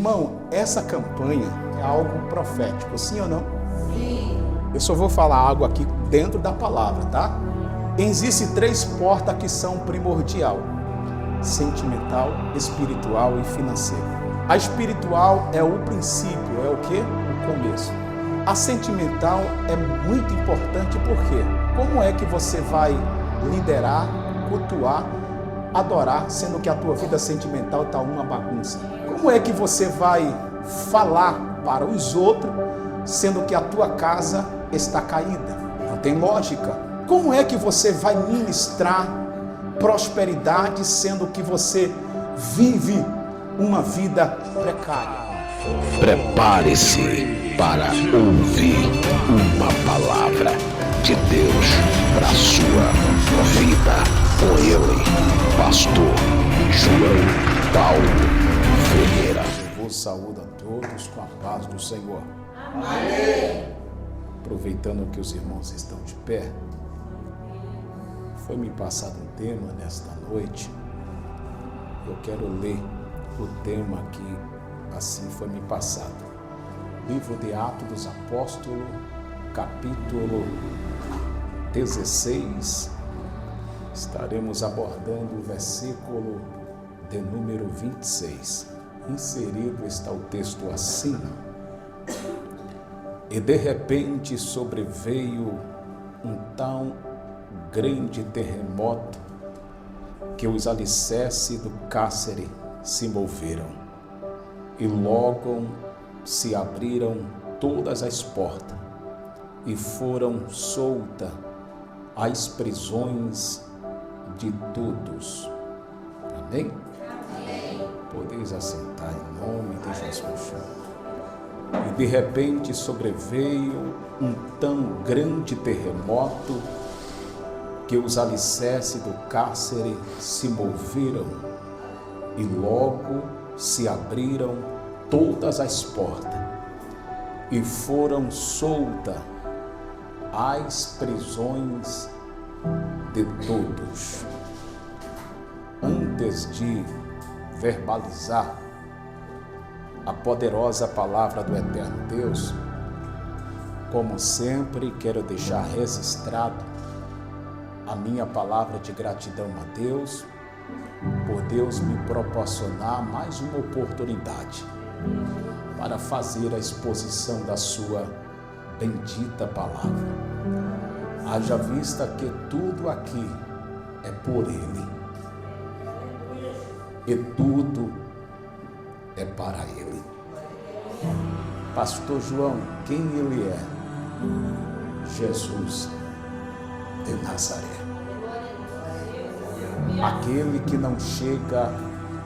Irmão, essa campanha é algo profético, sim ou não? Sim. Eu só vou falar algo aqui dentro da palavra, tá? Existem 3 portas que são primordial: sentimental, espiritual e financeiro. A espiritual é o princípio, é o quê? O começo. A sentimental é muito importante porque como é que você vai liderar, cultuar, adorar, sendo que a tua vida sentimental está uma bagunça? Como é que você vai falar para os outros, sendo que a tua casa está caída? Não tem lógica. Como é que você vai ministrar prosperidade, sendo que você vive uma vida precária? Prepare-se para ouvir uma palavra de Deus para a sua vida. Com ele, pastor João Paulo Ferreira. Eu vos saúdo a todos com a paz do Senhor. Amém. Aproveitando que os irmãos estão de pé, foi me passado um tema nesta noite. Eu quero ler o tema que assim foi me passado. Livro de Atos dos Apóstolos, capítulo 16. Estaremos abordando o versículo de número 26. Inserido está o texto assim: e de repente sobreveio um tão grande terremoto que os alicerces do cárcere se moveram, e logo se abriram todas as portas, e foram soltas as prisões de todos. Amém? Amém. Podeis assentar em nome de Jesus. E de repente sobreveio um tão grande terremoto que os alicerces do cárcere se moveram, e logo se abriram todas as portas, e foram soltas as prisões de todos. Antes de verbalizar a poderosa palavra do eterno Deus, como sempre, quero deixar registrado a minha palavra de gratidão a Deus, por Deus me proporcionar mais uma oportunidade para fazer a exposição da sua bendita palavra. Haja vista que tudo aqui é por Ele, e tudo é para Ele. Pastor João, quem Ele é? Jesus de Nazaré. Aquele que não chega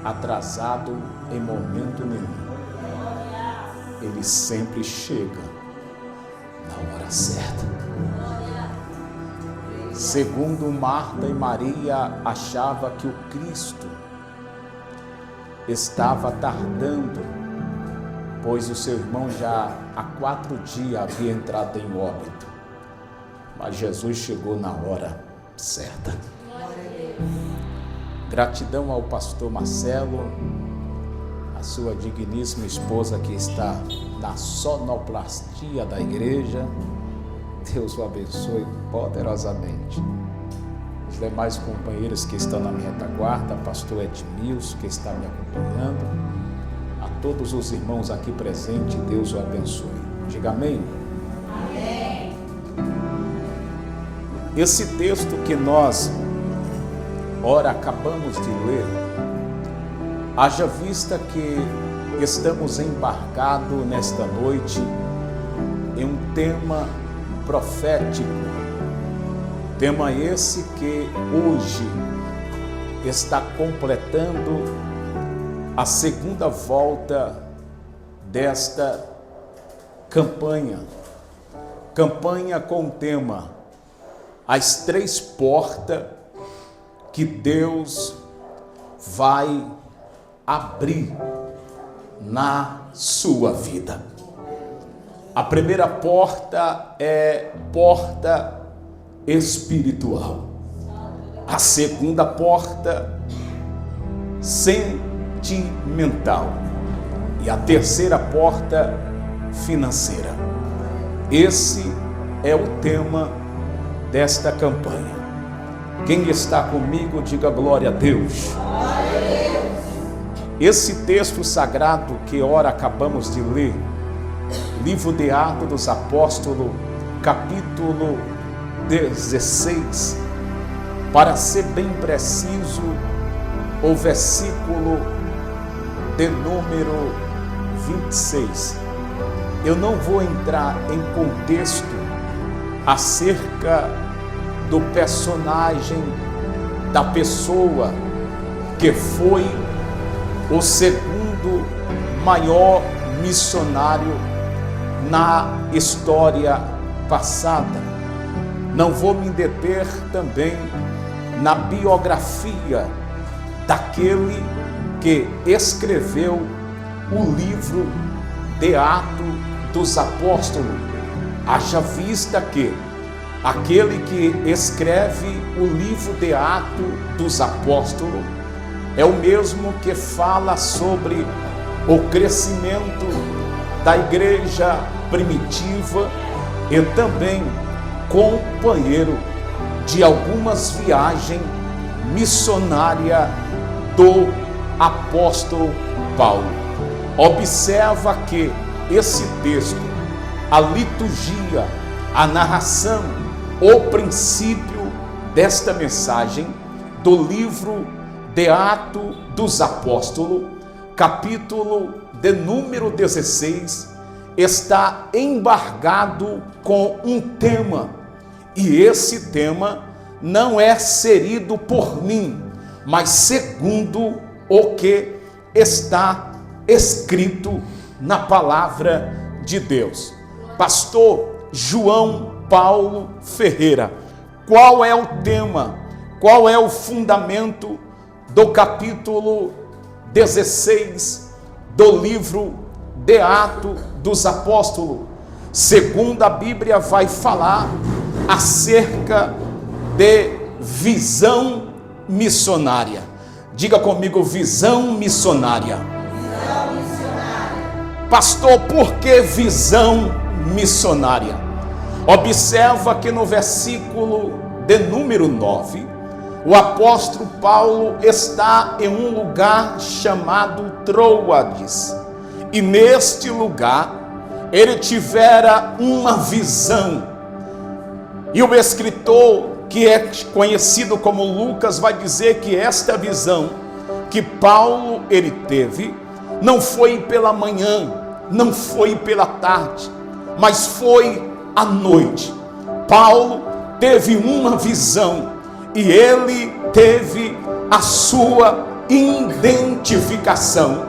atrasado em momento nenhum. Ele sempre chega na hora certa. Segundo Marta e Maria achava que o Cristo estava tardando, pois o seu irmão já há 4 dias havia entrado em óbito. Mas Jesus chegou na hora certa. Gratidão ao pastor Marcelo, a sua digníssima esposa que está na sonoplastia da igreja. Deus o abençoe poderosamente. Os demais companheiros que estão na minha retaguarda, pastor Edmilson, que está me acompanhando, a todos os irmãos aqui presentes, Deus o abençoe. Diga amém. Amém. Esse texto que nós, ora, acabamos de ler, haja vista que estamos embarcados nesta noite em um tema profético, tema esse que hoje está completando a segunda volta desta campanha com o tema As 3 portas que Deus vai abrir na sua vida. A primeira porta é porta espiritual. A segunda porta, sentimental. E a terceira porta, financeira. Esse é o tema desta campanha. Quem está comigo, diga glória a Deus. Esse texto sagrado que ora acabamos de ler, livro de Atos dos Apóstolos, capítulo 16, para ser bem preciso, o versículo de número 26. Eu não vou entrar em contexto acerca do personagem, da pessoa que foi o segundo maior missionário na história passada. Não vou me deter também na biografia daquele que escreveu o livro de Atos dos Apóstolos. Haja vista que aquele que escreve o livro de Atos dos Apóstolos é o mesmo que fala sobre o crescimento da igreja primitiva e também companheiro de algumas viagens missionárias do apóstolo Paulo. Observa que esse texto, a liturgia, a narração, o princípio desta mensagem do livro de Atos dos Apóstolos, capítulo de número 16, está embargado com um tema, e esse tema não é serido por mim, mas segundo o que está escrito na palavra de Deus. Pastor João Paulo Ferreira, qual é o tema, qual é o fundamento do capítulo 16 do livro de Atos dos Apóstolos? Segundo a Bíblia, vai falar acerca de visão missionária. Diga comigo, visão missionária. Visão missionária. Pastor, por que visão missionária? Observa que no versículo de número 9, o apóstolo Paulo está em um lugar chamado Troades. E neste lugar, ele tivera uma visão. E o escritor, que é conhecido como Lucas, vai dizer que esta visão que Paulo ele teve, não foi pela manhã, não foi pela tarde, mas foi à noite. Paulo teve uma visão e ele teve a sua identificação,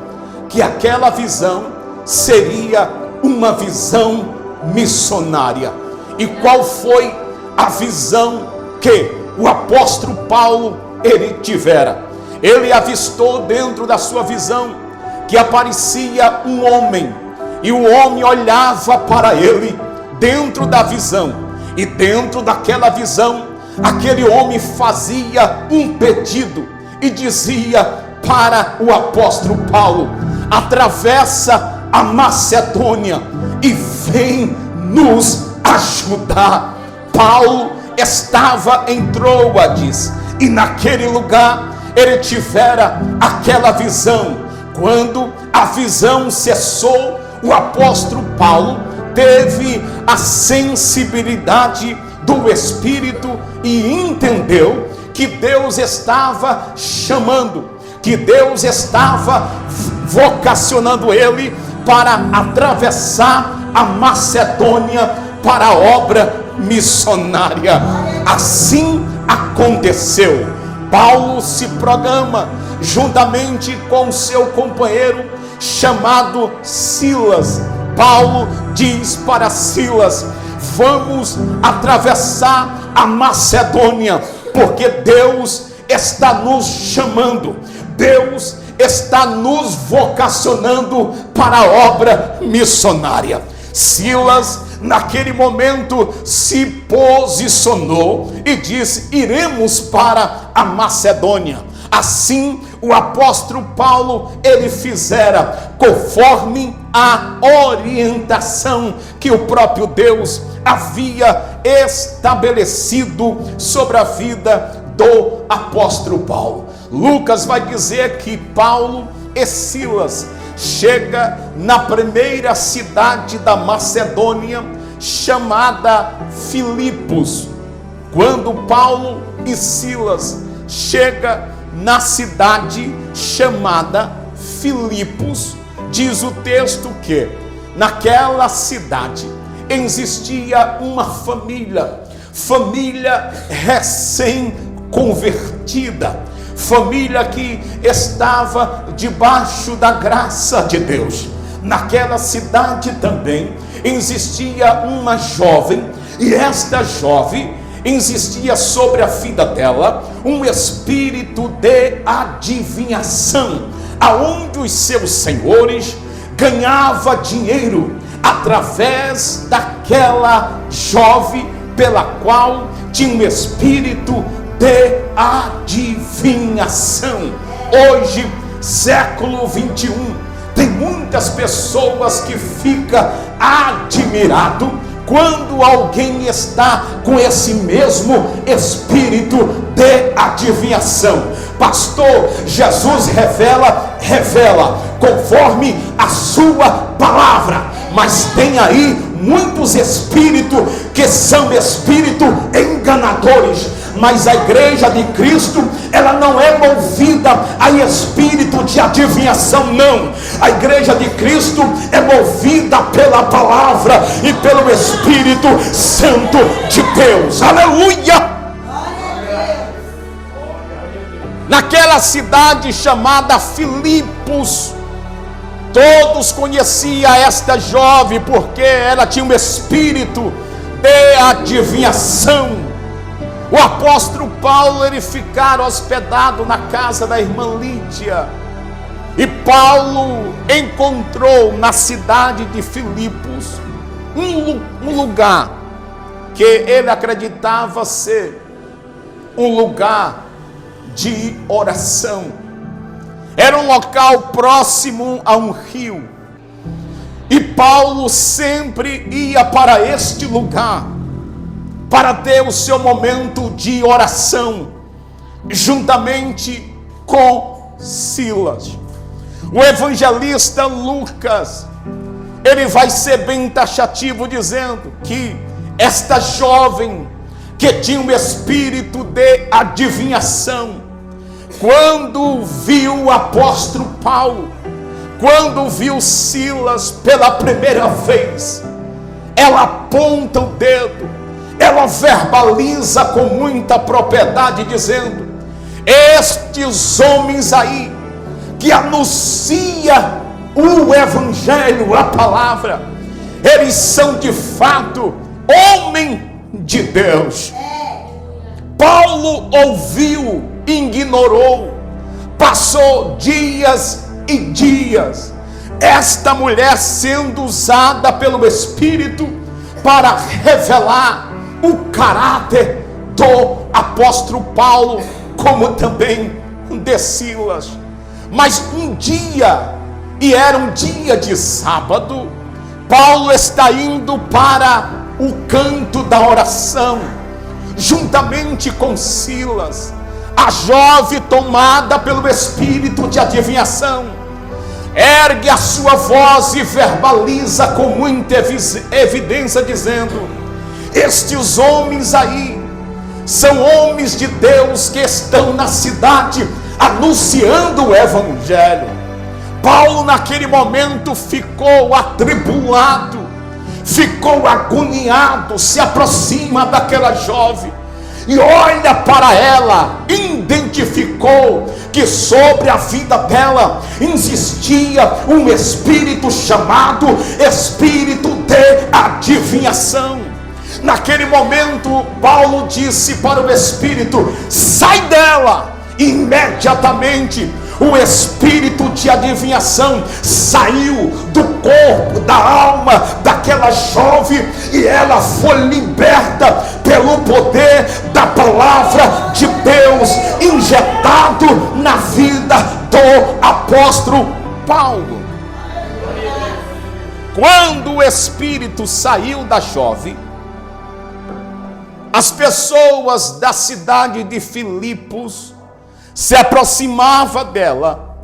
que aquela visão seria uma visão missionária. E qual foi a visão que o apóstolo Paulo ele tivera? Ele avistou dentro da sua visão que aparecia um homem, e o homem olhava para ele dentro da visão, e dentro daquela visão, aquele homem fazia um pedido e dizia para o apóstolo Paulo: atravessa a Macedônia e vem nos ajudar. Paulo estava em Troades, e naquele lugar ele tivera aquela visão. Quando a visão cessou, o apóstolo Paulo teve a sensibilidade do Espírito e entendeu que Deus estava chamando, que Deus estava vocacionando ele para atravessar a Macedônia para a obra missionária. Assim aconteceu. Paulo se programa juntamente com seu companheiro chamado Silas. Paulo diz para Silas: vamos atravessar a Macedônia, porque Deus está nos chamando, Deus está nos vocacionando para a obra missionária. Silas, naquele momento, se posicionou e disse: iremos para a Macedônia. Assim, o apóstolo Paulo, ele fizera conforme a orientação que o próprio Deus havia estabelecido sobre a vida do apóstolo Paulo. Lucas vai dizer que Paulo e Silas chega na primeira cidade da Macedônia, chamada Filipos. Quando Paulo e Silas chega na cidade chamada Filipos, diz o texto que naquela cidade existia uma família recém-convertida, família que estava debaixo da graça de Deus. Naquela cidade também existia uma jovem, e esta jovem existia sobre a vida dela um espírito de adivinhação, aonde os seus senhores ganhava dinheiro através daquela jovem, pela qual tinha um espírito de adivinhação. Hoje, século 21, tem muitas pessoas que ficam admiradas quando alguém está com esse mesmo espírito de adivinhação. Pastor, Jesus revela conforme a sua palavra, mas tem aí muitos espíritos que são espíritos enganadores. Mas a igreja de Cristo, ela não é movida a espírito de adivinhação, não. A igreja de Cristo é movida pela palavra e pelo Espírito Santo de Deus. Aleluia! Naquela cidade chamada Filipos, todos conheciam esta jovem porque ela tinha um espírito de adivinhação. O apóstolo Paulo, ele ficara hospedado na casa da irmã Lídia, e Paulo encontrou na cidade de Filipos um lugar que ele acreditava ser um lugar de oração. Era um local próximo a um rio, e Paulo sempre ia para este lugar para ter o seu momento de oração, juntamente com Silas. O evangelista Lucas, ele vai ser bem taxativo, dizendo que esta jovem que tinha um espírito de adivinhação, quando viu o apóstolo Paulo, quando viu Silas pela primeira vez, ela aponta o dedo, ela verbaliza com muita propriedade, dizendo: estes homens aí que anuncia o evangelho, a palavra, eles são de fato homem de Deus. Paulo ouviu, ignorou, passou dias e dias, esta mulher sendo usada pelo Espírito para revelar o caráter do apóstolo Paulo, como também de Silas. Mas um dia, e era um dia de sábado, Paulo está indo para o canto da oração, juntamente com Silas. A jovem, tomada pelo espírito de adivinhação, ergue a sua voz e verbaliza com muita evidência, dizendo: estes homens aí são homens de Deus que estão na cidade anunciando o evangelho. Paulo naquele momento ficou atribulado, ficou agoniado, se aproxima daquela jovem e olha para ela, identificou que sobre a vida dela existia um espírito chamado espírito de adivinhação. Naquele momento, Paulo disse para o espírito: sai dela. Imediatamente o espírito de adivinhação saiu do corpo, da alma daquela jovem, e ela foi liberta pelo poder da palavra de Deus injetado na vida do apóstolo Paulo. Quando o espírito saiu da jovem, as pessoas da cidade de Filipos se aproximavam dela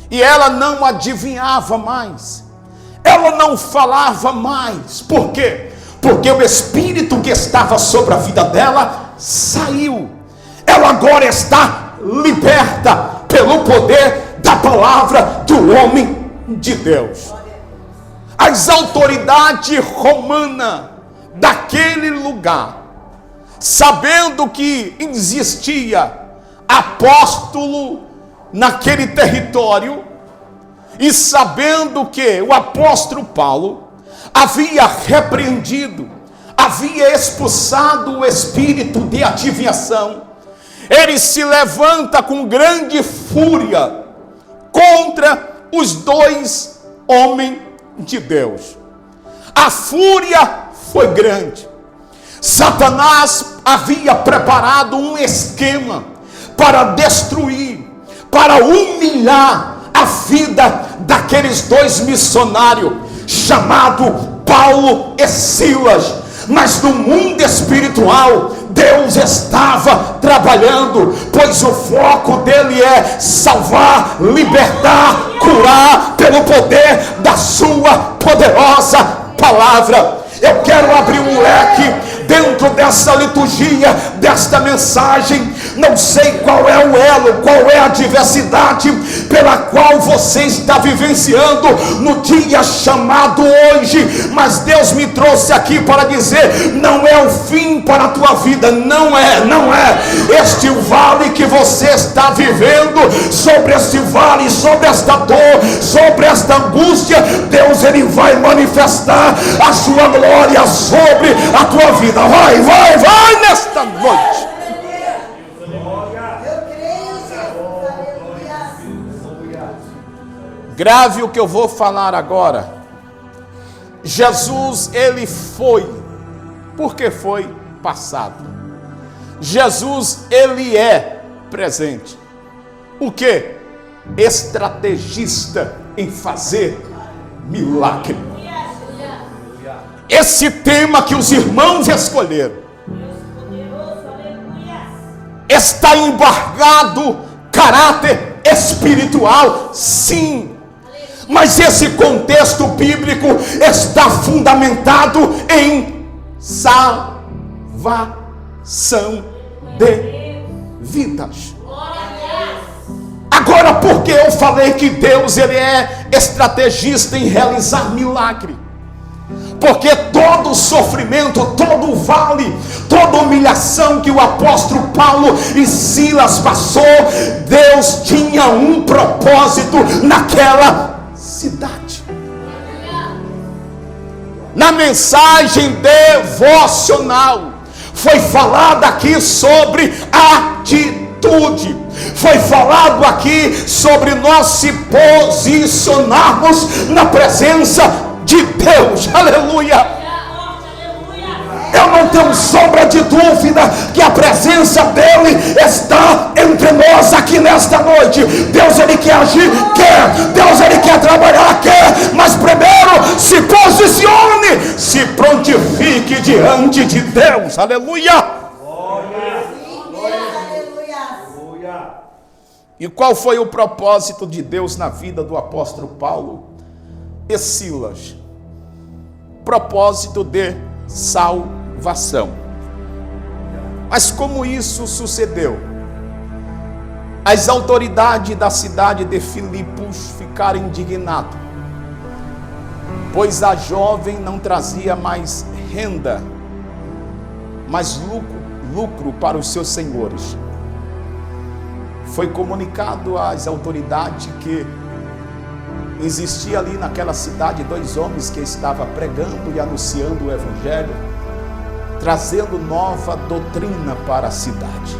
e ela não adivinhava mais, ela não falava mais. Por quê? Porque o espírito que estava sobre a vida dela saiu. Ela agora está liberta pelo poder da palavra do homem de Deus. As autoridades romanas daquele lugar, sabendo que existia apóstolo naquele território, e sabendo que o apóstolo Paulo havia repreendido, havia expulsado o espírito de adivinhação, ele se levanta com grande fúria contra os dois homens de Deus. A fúria foi grande. Satanás havia preparado um esquema para destruir, para humilhar a vida daqueles dois missionários, chamado Paulo e Silas. Mas no mundo espiritual, Deus estava trabalhando, pois o foco dele é salvar, libertar, curar, pelo poder da sua poderosa palavra. Eu quero abrir um leque dentro dessa liturgia, desta mensagem. Não sei qual é o elo, qual é a diversidade pela qual você está vivenciando no dia chamado hoje, mas Deus me trouxe aqui para dizer: não é o fim para a tua vida, não é. Este vale que você está vivendo, sobre este vale, sobre esta dor, sobre esta angústia, Deus ele vai manifestar a sua glória sobre a tua vida. Vai nesta noite. Grave o que eu vou falar agora. Jesus, ele foi, porque foi passado. Jesus, ele é presente. O que? Estrategista em fazer milagre. Esse tema que os irmãos escolheram está embargado caráter espiritual, sim. Mas esse contexto bíblico está fundamentado em salvação de vidas. Agora, por que eu falei que Deus ele é estrategista em realizar milagre? Porque todo sofrimento, todo vale, toda humilhação que o apóstolo Paulo e Silas passou, Deus tinha um propósito naquela cidade. Na mensagem devocional foi falado aqui sobre atitude. Foi falado aqui sobre nós se posicionarmos na presença de Deus. Aleluia. Eu não tenho sombra de dúvida que a presença dele está entre nós aqui nesta noite. Deus ele quer agir, quer. Deus ele quer trabalhar, quer. Mas primeiro se posicione, se prontifique diante de Deus. Aleluia. E qual foi o propósito de Deus na vida do apóstolo Paulo e Silas? Propósito de salvação. Mas como isso sucedeu? As autoridades da cidade de Filipos ficaram indignadas, pois a jovem não trazia mais renda, mas lucro para os seus senhores. Foi comunicado às autoridades que existia ali naquela cidade dois homens que estavam pregando e anunciando o evangelho, trazendo nova doutrina para a cidade.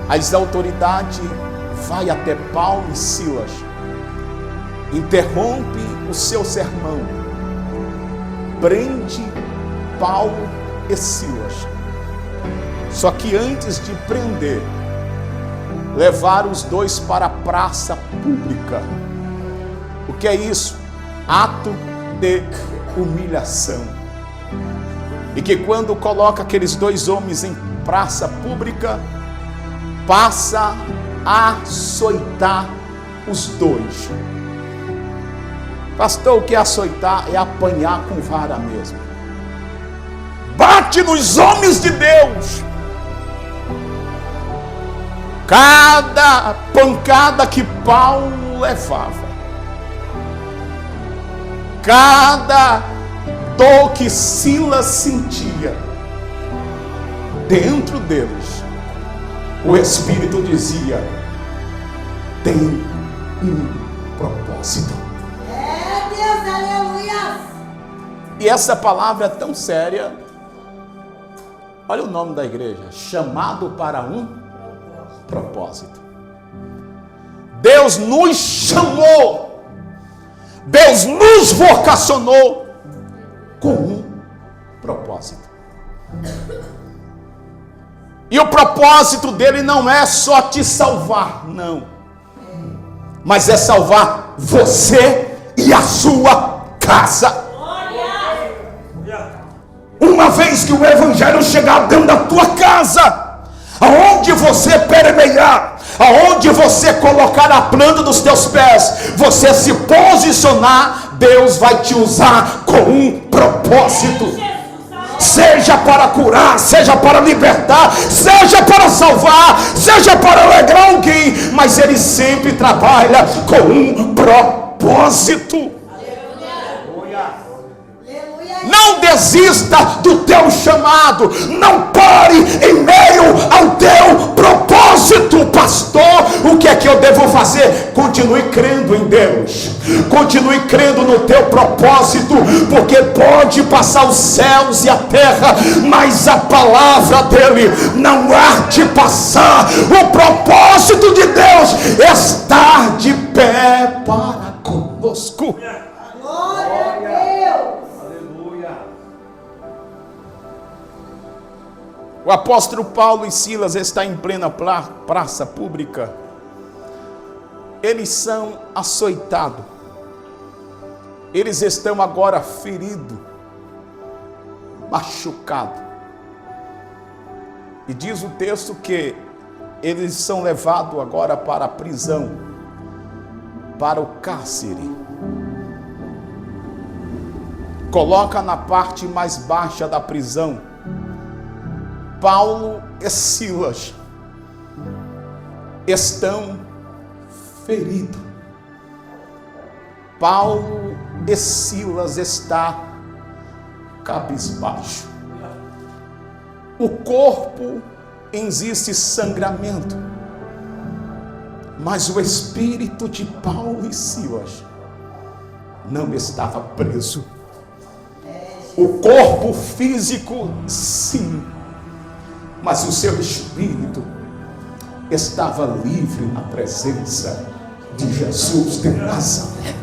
As autoridades vai até Paulo e Silas, interrompe o seu sermão, prende Paulo e Silas, Só que antes de prender, levaram os dois para a praça pública. O que é isso? Ato de humilhação. E que quando coloca aqueles dois homens em praça pública, passa a açoitar os dois. Pastor, o que é açoitar? É apanhar com vara mesmo. Bate nos homens de Deus. Cada pancada que Paulo levava, cada dor que Silas sentia, dentro deles, o Espírito dizia: tem um propósito. É Deus, aleluia. E essa palavra é tão séria. Olha o nome da igreja: chamado para um propósito. Deus nos chamou, Deus nos vocacionou com um propósito. E o propósito dele não é só te salvar, não, mas é salvar você e a sua casa. Uma vez que o evangelho chegar dentro da tua casa, aonde você permear, aonde você colocar a planta dos teus pés, você se posicionar, Deus vai te usar com um propósito. Seja para curar, seja para libertar, seja para salvar, seja para alegrar alguém, mas Ele sempre trabalha com um propósito. Não desista do teu chamado, não pare em meio ao teu propósito. Pastor, o que é que eu devo fazer? Continue crendo em Deus, continue crendo no teu propósito, porque pode passar os céus e a terra, mas a palavra dele não há de passar. O propósito de Deus é estar de pé para conosco. Glória a Deus. O apóstolo Paulo e Silas estão em plena praça pública. Eles são açoitados. Eles estão agora feridos, machucados. E diz o texto que eles são levados agora para a prisão, para o cárcere. Coloca na parte mais baixa da prisão Paulo e Silas. Estão feridos. Paulo e Silas estão cabisbaixo. O corpo existe sangramento, mas o espírito de Paulo e Silas não estava preso. O corpo físico, sim, mas o seu espírito estava livre na presença de Jesus de Nazaré.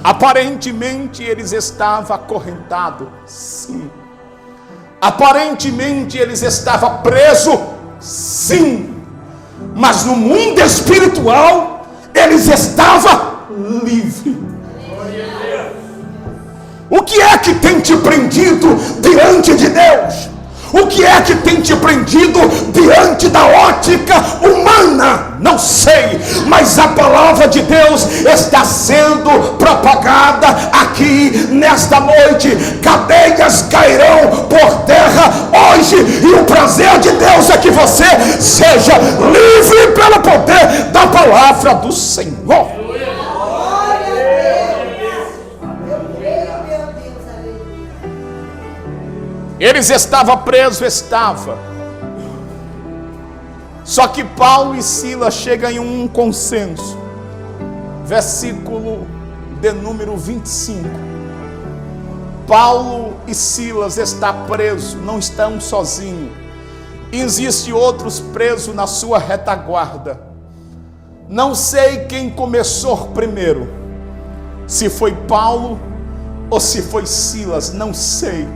Aparentemente eles estavam acorrentados, sim. Aparentemente eles estavam presos, sim. Mas no mundo espiritual eles estavam livres. O que é que tem te prendido diante de Deus? O que é que tem te prendido diante da ótica humana? Não sei, mas a palavra de Deus está sendo propagada aqui nesta noite. Cadeias cairão por terra hoje, e o prazer de Deus é que você seja livre pelo poder da palavra do Senhor. Eles estavam presos, Só que Paulo e Silas chegam em um consenso. Versículo de número 25. Paulo e Silas estão presos, não estão sozinhos. Existem outros presos na sua retaguarda. Não sei quem começou primeiro, se foi Paulo ou se foi Silas, não sei.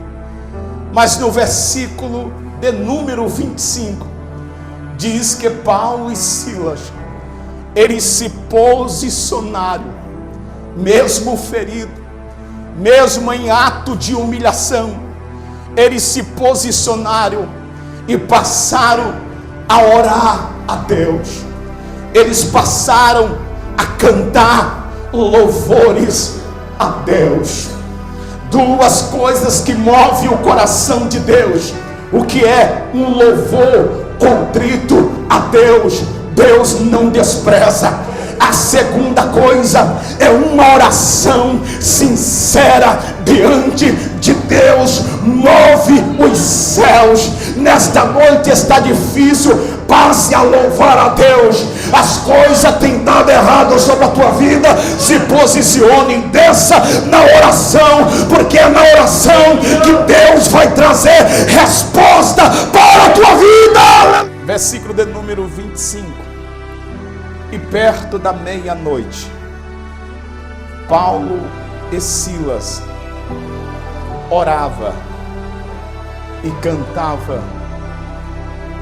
Mas no versículo de número 25, diz que Paulo e Silas, eles se posicionaram, mesmo ferido, mesmo em ato de humilhação, eles se posicionaram e passaram a orar a Deus. Eles passaram a cantar louvores a Deus. Duas coisas que movem o coração de Deus: o que é um louvor contrito a Deus, Deus não despreza. A segunda coisa é uma oração sincera diante de Deus, move os céus. Nesta noite está difícil, passe a louvar a Deus. As coisas têm dado errado sobre a tua vida, se posicione, desça na oração, porque é na oração que Deus vai trazer resposta para a tua vida. Versículo de número 25. E perto da meia-noite, Paulo e Silas orava e cantava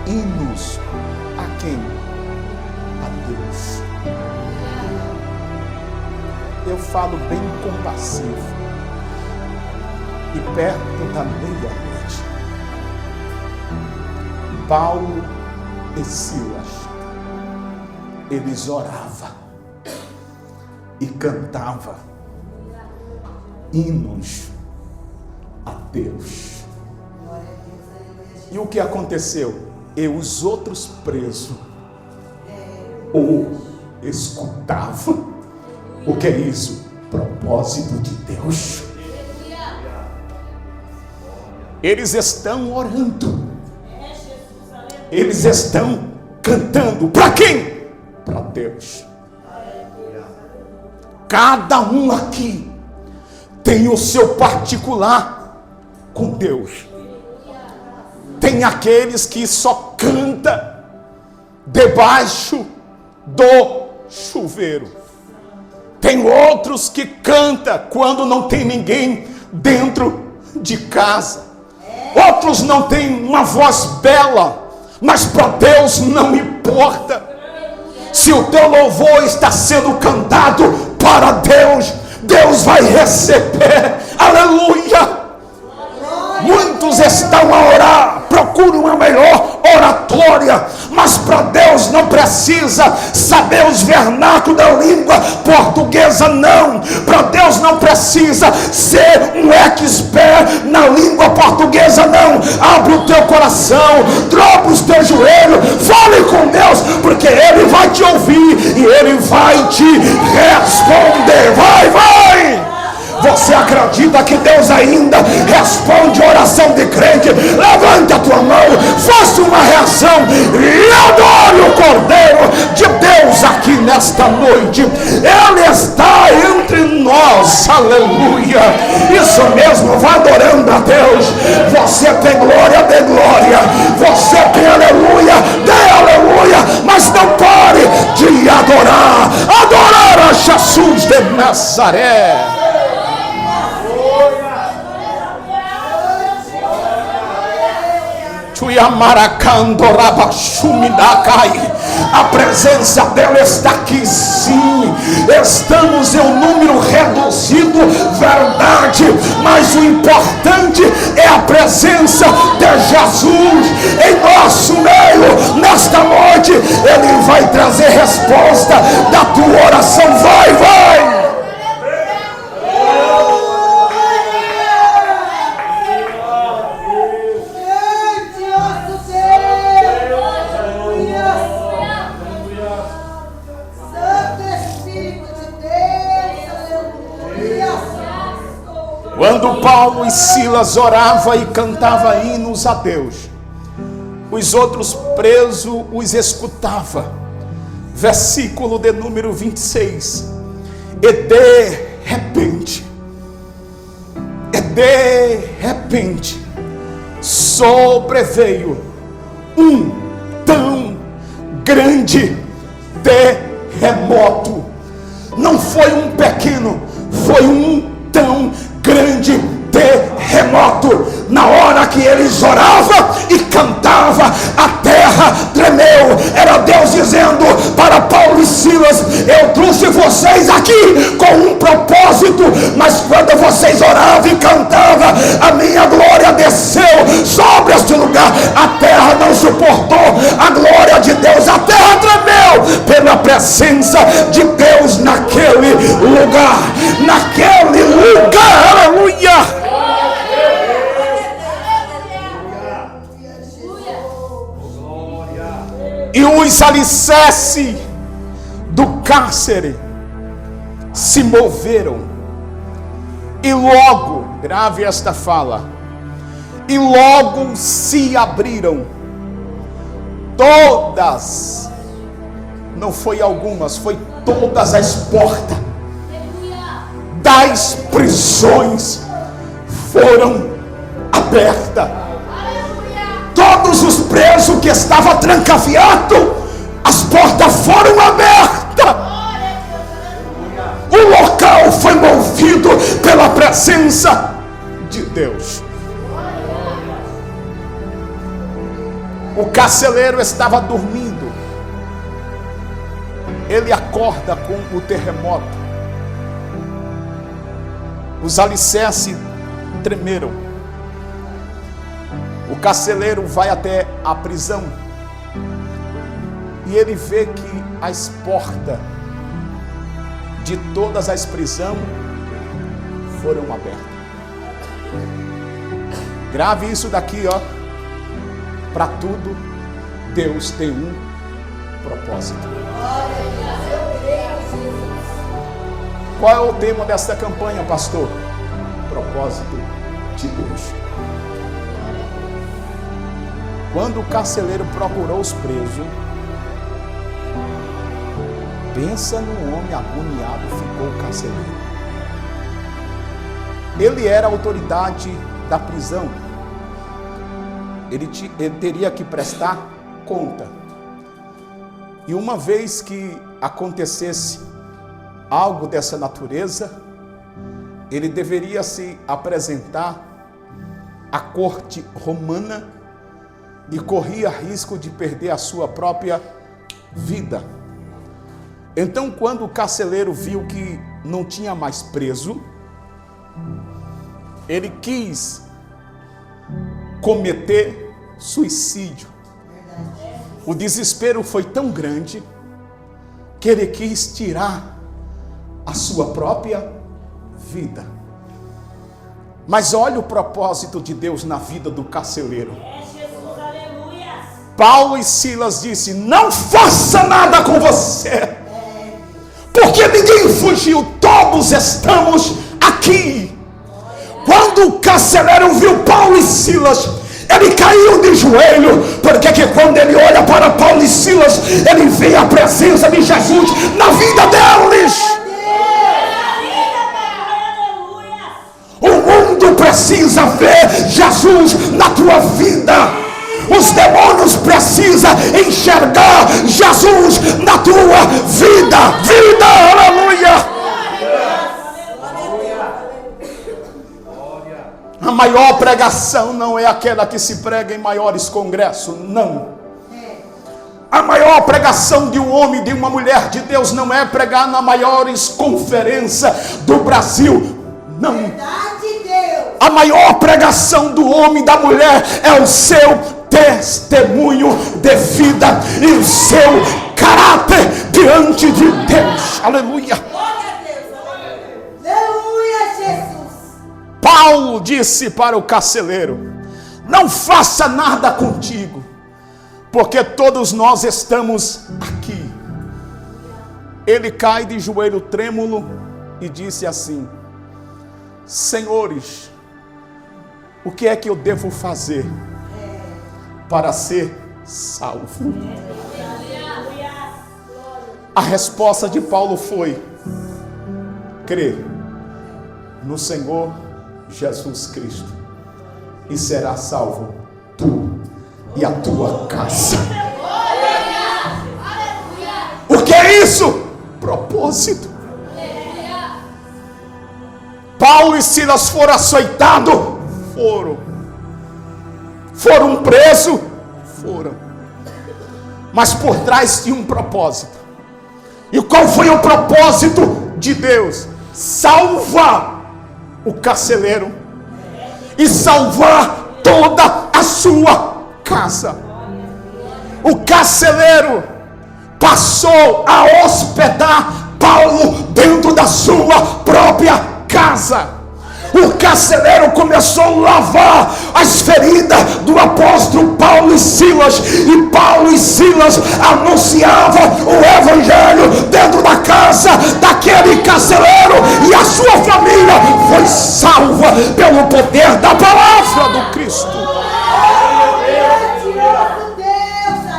hinos a quem? A Deus. Eu falo bem compassivo. E perto da meia-noite, Paulo e Silas, eles oravam e cantavam hinos a Deus. E o que aconteceu? E os outros presos o escutavam. O que é isso? Propósito de Deus. Eles estão orando. Eles estão cantando. Para quem? Para Deus. Cada um aqui tem o seu particular com Deus. Tem aqueles que só canta debaixo do chuveiro. Tem outros que canta quando não tem ninguém dentro de casa. Outros não têm uma voz bela, mas para Deus não importa. Se o teu louvor está sendo cantado para Deus, Deus vai receber. Aleluia! Muitos estão a orar, procuram a melhor oratória, mas para Deus não precisa saber os vernáculos da língua portuguesa, não. Para Deus não precisa ser um expert na língua portuguesa, não. Abre o teu coração, dobra os teus joelhos, fale com Deus, porque Ele vai te ouvir e Ele vai te responder. Vai! Você acredita que Deus ainda responde oração de crente? Levante a tua mão, faça uma reação e adore o Cordeiro de Deus aqui nesta noite. Ele está entre nós, aleluia. Isso mesmo, vá adorando a Deus. Você tem glória, dê glória. Você tem aleluia, dê aleluia. Mas não pare de adorar. Adorar a Jesus de Nazaré. A presença dela está aqui, sim. Estamos em um número reduzido, verdade, mas o importante é a presença de Jesus em nosso meio. Nesta noite Ele vai trazer resposta da tua oração. Vai! Quando Paulo e Silas oravam e cantavam hinos a Deus, os outros presos os escutavam. Versículo de número 26. E de repente, sobreveio um tão grande terremoto. Não foi um pequeno, foi um tão grande terremoto. Na hora que que eles oravam e cantavam, a terra tremeu. Era Deus dizendo para Paulo e Silas: eu trouxe vocês aqui com um propósito, mas quando vocês oravam e cantavam, a minha glória desceu sobre este lugar. A terra não suportou a glória de Deus, a terra tremeu pela presença de Deus naquele lugar. Naquele lugar, aleluia. E os alicerces do cárcere se moveram. E logo, grave esta fala, e logo se abriram todas, não foi algumas, foi todas as portas das prisões foram abertas. Todos os presos que estavam trancafiados, as portas foram abertas. O local foi movido pela presença de Deus. O carcereiro estava dormindo. Ele acorda com o terremoto. Os alicerces tremeram. O carcereiro vai até a prisão e ele vê que as portas de todas as prisões foram abertas. Grave isso daqui, ó. Para tudo, Deus tem um propósito. Qual é o tema desta campanha, pastor? Propósito de Deus. Quando o carcereiro procurou os presos, pensa no homem agoniado, ficou o carcereiro. Ele era a autoridade da prisão. Ele teria que prestar conta. E uma vez que acontecesse algo dessa natureza, ele deveria se apresentar à corte romana e corria risco de perder a sua própria vida. Então, quando o carcereiro viu que não tinha mais preso, ele quis cometer suicídio. O desespero foi tão grande que ele quis tirar a sua própria vida. Mas olha o propósito de Deus na vida do carcereiro. Paulo e Silas disse: não faça nada com você, porque ninguém fugiu, todos estamos aqui. Quando o carcereiro viu Paulo e Silas, ele caiu de joelho, porque que quando ele olha para Paulo e Silas, ele vê a presença de Jesus na vida deles. O mundo precisa ver Jesus na tua vida. Os demônios precisam enxergar Jesus na tua vida. Vida, aleluia. A maior pregação não é aquela que se prega em maiores congressos, não. A maior pregação de um homem, de uma mulher de Deus, não é pregar nas maiores conferências do Brasil, não. A maior pregação do homem, da mulher, é o seu testemunho de vida e o seu caráter diante de Deus. Aleluia. Aleluia, Jesus. Paulo disse para o carcereiro: não faça nada contigo, porque todos nós estamos aqui. Ele cai de joelho trêmulo e disse assim: senhores, o que é que eu devo fazer para ser salvo? A resposta de Paulo foi: crê no Senhor Jesus Cristo e será salvo tu e a tua casa. O que é isso? Propósito. Paulo e Silas foram açoitados? Foram. Foram presos? Foram. Mas por trás tinha um propósito. E qual foi o propósito de Deus? Salvar o carcereiro e salvar toda a sua casa. O carcereiro passou a hospedar Paulo dentro da sua própria casa. O carcereiro começou a lavar as feridas do apóstolo Paulo e Silas. E Paulo e Silas anunciavam o evangelho dentro da casa daquele carcereiro. E a sua família foi salva pelo poder da palavra do Cristo.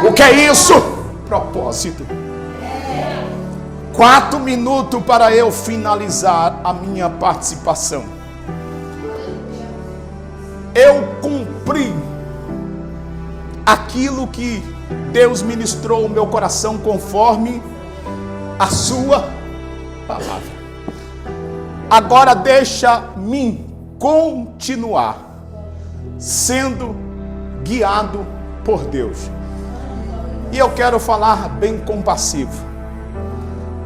O que é isso? Propósito. 4 minutos para eu finalizar a minha participação. Eu cumpri aquilo que Deus ministrou ao meu coração conforme a sua palavra. Agora deixa-me continuar sendo guiado por Deus. E eu quero falar bem compassivo,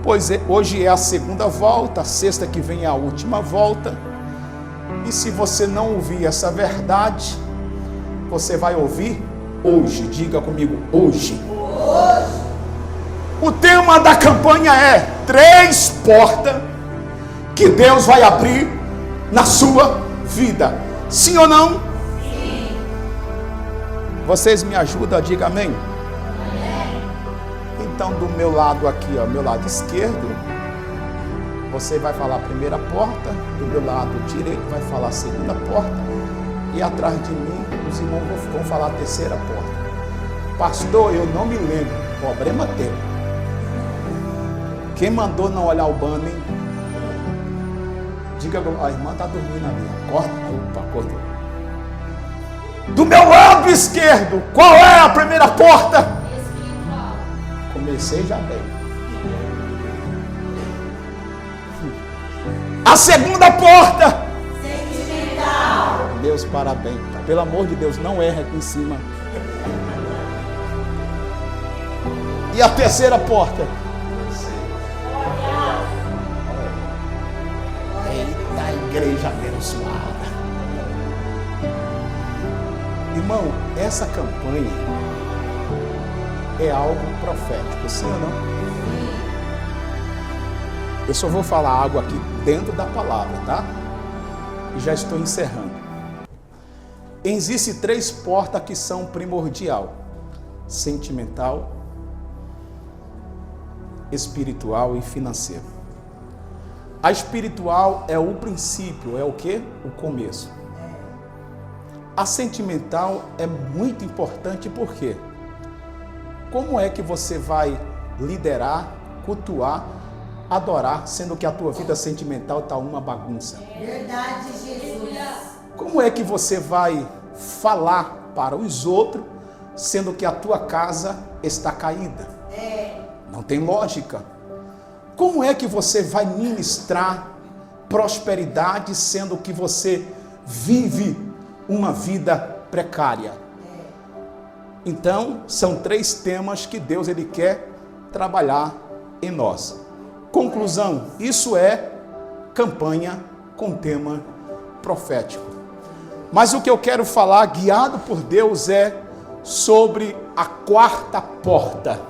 pois hoje é a segunda volta, a sexta que vem é a última volta. E se você não ouvir essa verdade, você vai ouvir hoje. Diga comigo, hoje. O tema da campanha é 3 portas que Deus vai abrir na sua vida. Sim ou não? Sim. Vocês me ajudam? Diga amém. Então, do meu lado aqui, ó, meu lado esquerdo, você vai falar a primeira porta, do meu lado direito vai falar a segunda porta, e atrás de mim os irmãos vão falar a terceira porta. Pastor, eu não me lembro, problema teu. Quem mandou não olhar o banner? Diga, a irmã está dormindo ali, acorda. Opa, acordou. Do meu lado esquerdo, qual é a primeira porta? Comecei já bem. A segunda porta, sentimental. Deus, parabéns. Pelo amor de Deus, não erra aqui em cima. E a terceira porta? Eita, igreja abençoada. Irmão, essa campanha é algo profético, sim ou não? Eu só vou falar algo aqui dentro da palavra, tá? E já estou encerrando. Existem 3 portas que são primordial: sentimental, espiritual e financeiro. A espiritual é o princípio, é o quê? O começo. A sentimental é muito importante, por quê? Como é que você vai liderar, cultuar, adorar, sendo que a tua vida sentimental está uma bagunça? Verdade, Jesus. Como é que você vai falar para os outros, sendo que a tua casa está caída? Não tem lógica. Como é que você vai ministrar prosperidade, sendo que você vive uma vida precária? Então, são 3 temas que Deus ele quer trabalhar em nós. Conclusão, isso é campanha com tema profético. Mas o que eu quero falar, guiado por Deus, é sobre a 4ª porta.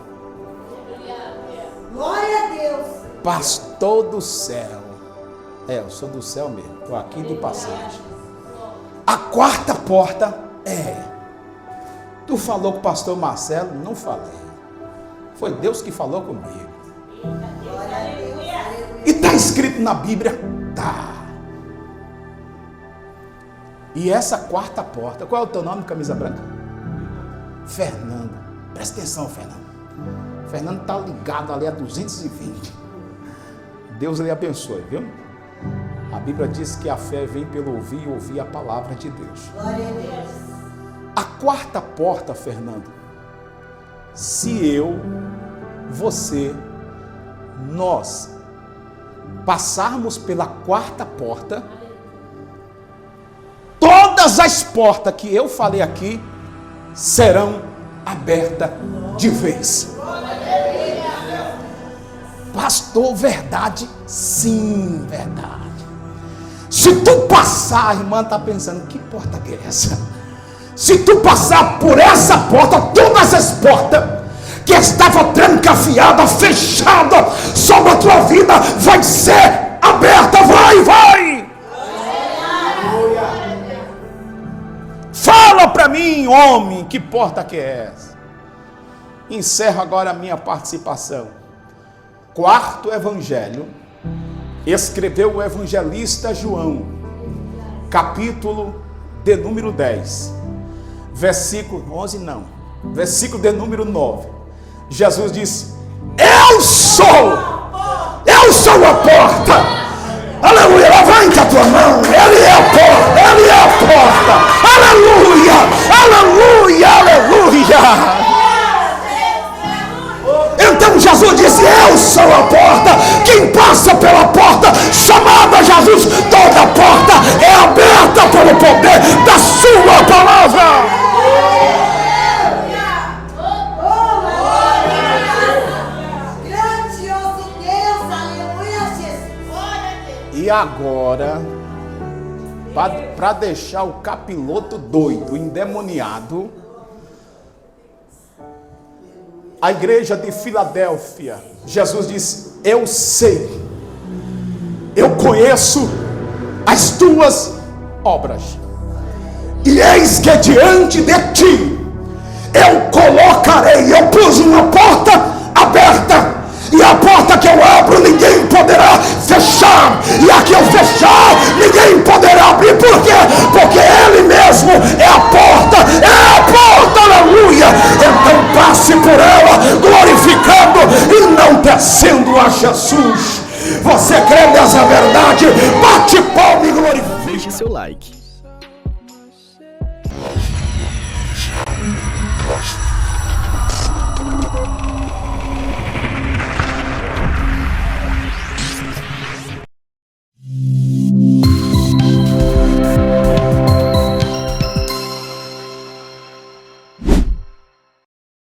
Glória a Deus. Pastor do céu. Eu sou do céu mesmo, estou aqui de passagem. A 4ª porta é... Tu falou com o pastor Marcelo? Não falei. Foi Deus que falou comigo. E está escrito na Bíblia? Tá. E essa 4ª porta, qual é o teu nome, camisa branca? Fernando. Presta atenção, Fernando. Fernando está ligado ali a 220. Deus lhe abençoe, viu? A Bíblia diz que a fé vem pelo ouvir e ouvir a palavra de Deus. Glória a Deus. A 4ª porta, Fernando, se eu, você, nós passarmos pela 4ª porta, todas as portas que eu falei aqui serão abertas de vez. Pastor, verdade? Sim, verdade. Se tu passar, a irmã está pensando, que porta que é essa? Se tu passar por essa porta, todas as portas que estava trancafiada, fechada sobre a tua vida, vai ser aberta. Vai! Fala para mim, homem, que porta que é essa? Encerro agora a minha participação. Quarto evangelho, escreveu o evangelista João, capítulo de número 10, versículo 11 não, versículo de número 9. Jesus disse: eu sou a porta. Aleluia, levante a tua mão. Ele é a porta, Ele é a porta. Aleluia, aleluia, aleluia. Então Jesus disse: eu sou a porta. Quem passa pela porta chamada Jesus, toda porta é aberta pelo poder da sua palavra. E agora, para deixar o capiloto doido, endemoniado, a igreja de Filadélfia, Jesus disse: eu sei, eu conheço as tuas obras, e eis que diante de ti eu colocarei, eu pus uma porta aberta, e a porta que eu abro ninguém poderá fechar, e a que eu fechar ninguém poderá abrir. Por quê? Porque Ele mesmo é a porta, aleluia. Então passe por ela glorificando e não descendo a Jesus. Você crê nessa verdade? Bate palma e glorifica. Deixe seu like.